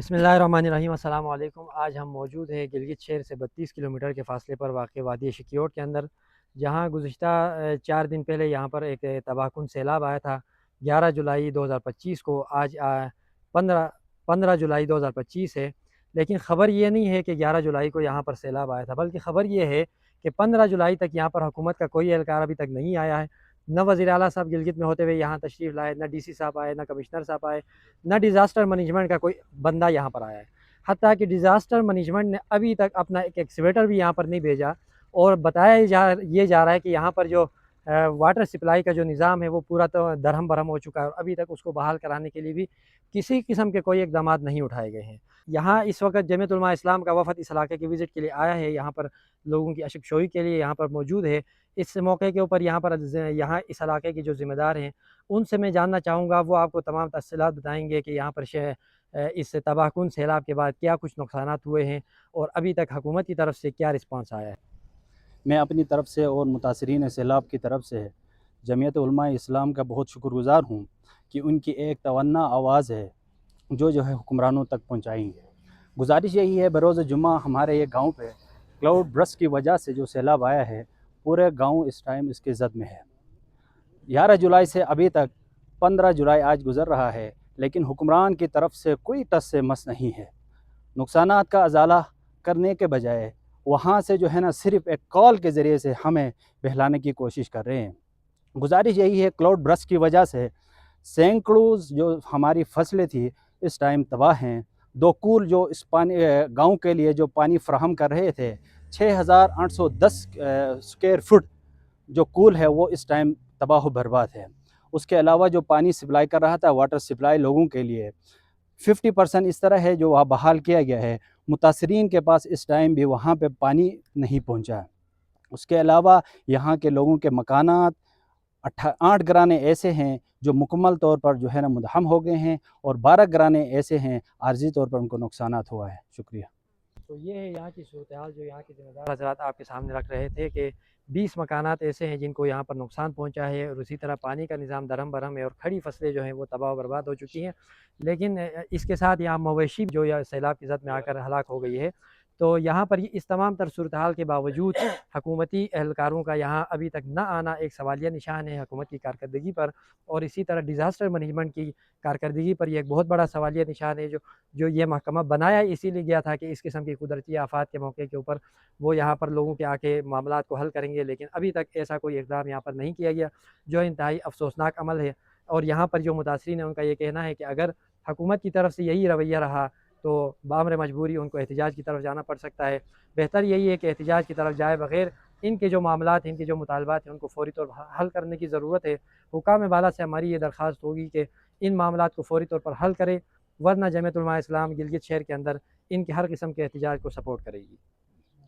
बिस्मिल्लाहिर्रहमानिर्रहीम अस्सलाम वालेकुम। आज हम मौजूद हैं गिलगित शहर से 32 किलोमीटर के फ़ासले पर वाक़ वादी शिकियोट के अंदर, जहाँ गुज़िश्ता 4 दिन पहले यहाँ पर एक तबाहकुन सैलाब आया था। 11 जुलाई 2025 को आज 15 15 जुलाई 2025 है। लेकिन ख़बर ये नहीं है कि 11 जुलाई को यहाँ पर सैलाब आया था, बल्कि ख़बर ये है कि 15 जुलाई तक यहाँ पर हुकूमत का कोई एहलकार अभी तक नहीं आया है। न वज़ीर आला साहब गिलगित में होते हुए यहाँ तशरीफ़ लाए, न डीसी साहब आए, न कमिश्नर साहब आए, न डिज़ास्टर मैनेजमेंट का कोई बंदा यहाँ पर आया है। हत्ता कि डिज़ास्टर मैनेजमेंट ने अभी तक अपना एक एक्सकेवेटर भी यहाँ पर नहीं भेजा, और बताया ये जा रहा है कि यहाँ पर जो वाटर सप्लाई का जो निज़ाम है वो पूरा तो दरहम बरहम हो चुका है, और अभी तक उसको बहाल कराने के लिए भी किसी किस्म के कोई इक़दाम नहीं उठाए गए हैं। यहाँ इस वक्त जमीयत उलमा इस्लाम का वफ़द इस इलाके की विज़िट के लिए आया है, यहाँ पर लोगों की अशक-शोई के लिए यहाँ पर मौजूद है। इस मौके के ऊपर यहाँ इस इलाके के जो ज़िम्मेदार हैं, उनसे मैं जानना चाहूँगा, वो आपको तमाम तफ़सीलात बताएँगे कि यहाँ पर इस तबाहकुन सैलाब के बाद क्या कुछ नुकसानात हुए हैं, और अभी तक हुकूमत की तरफ से क्या रिस्पॉन्स आया है। मैं अपनी तरफ से और मुतासरीन सैलाब की तरफ से जमीयत उलमा इस्लाम का बहुत शुक्रगुज़ार हूँ कि उनकी एक तवन्ना आवाज़ है जो है हुक्मरानों तक पहुँचाएँगे। गुजारिश यही है, बरोज़ जुम्मा हमारे ये गाँव पे क्लाउड बर्स्ट की वजह से जो सैलाब आया है, पूरे गाँव इस टाइम इसके ज़द में है। 11 जुलाई से अभी तक 15 जुलाई आज गुज़र रहा है, लेकिन हुक्मरान की तरफ से कोई टस से मस नहीं है। नुकसानात का अज़ाला करने के बजाय वहाँ से जो है ना, सिर्फ़ एक कॉल के ज़रिए से हमें बहलाने की कोशिश कर रहे हैं। गुजारिश यही है, क्लाउड बर्स्ट की वजह से सैकड़ों जो हमारी फसलें थी इस टाइम तबाह हैं। 2 कूल जो इस पानी गाँव के लिए जो पानी फ़राहम कर रहे थे, 6810 स्क्वायर फुट जो कूल है वो इस टाइम तबाह बर्बाद है। उसके अलावा जो पानी सप्लाई कर रहा था, वाटर सप्लाई लोगों के लिए 50% इस तरह है जो वहाँ बहाल किया गया है। मुतासरीन के पास इस टाइम भी वहाँ पे पानी नहीं पहुँचा। उसके अलावा यहाँ के लोगों के मकानात 8 घराने ऐसे हैं जो मुकम्मल तौर पर जो है ना मुदहम हो गए हैं, और 12 घराने ऐसे हैं आर्जी तौर पर उनको नुकसानात हुआ है। शुक्रिया। तो ये है यहाँ की सूरत हाल जो यहाँ के ज़िम्मेदार हज़रात आपके सामने रख रहे थे कि 20 मकानात ऐसे हैं जिनको यहाँ पर नुकसान पहुँचा है, और उसी तरह पानी का निज़ाम दरहम बरहम है, और खड़ी फसलें जो हैं वो तबाह बर्बाद हो चुकी हैं। लेकिन इसके साथ यहाँ मवेशी जो या सैलाब की ज़द में आकर हलाक हो गई है। तो यहाँ पर इस तमाम तर सूरत हाल के बावजूद हकूमती एहलकारों का यहाँ अभी तक न आना एक सवालिया निशान है हुकूमत की कारकर्दगी पर, और इसी तरह डिज़ास्टर मैनेजमेंट की कारकर्दगी पर यह एक बहुत बड़ा सवालिया निशान है, जो ये महकमा बनाया इसीलिए गया था कि इस किस्म की कुदरती आफ़ात के मौके के ऊपर वो यहाँ पर लोगों के आके मामलात को हल करेंगे। लेकिन अभी तक ऐसा कोई इक़दाम यहाँ पर नहीं किया गया, जो इंतहाई अफसोसनाक अमल है। और यहाँ पर जो मुतासरीन हैं उनका ये कहना है कि अगर हुकूमत की तरफ से यही रवैया रहा तो बामर मजबूरी उनको एहतजाज की तरफ जाना पड़ सकता है। बेहतर यही है कि एहतजाज की तरफ जाए बगैर इनके जो मामलात हैं, इनके जो मुतालबात हैं, उनको फ़ौरी तौर पर हल करने की ज़रूरत है। हुकाम बाला से हमारी ये दरख्वास्त होगी कि इन मामलात को फ़ौरी तौर पर हल करें, वरना जमीयत उलमा इस्लाम गिलगित शहर के अंदर इनके हर किस्म के एहतजाज को सपोर्ट करेगी।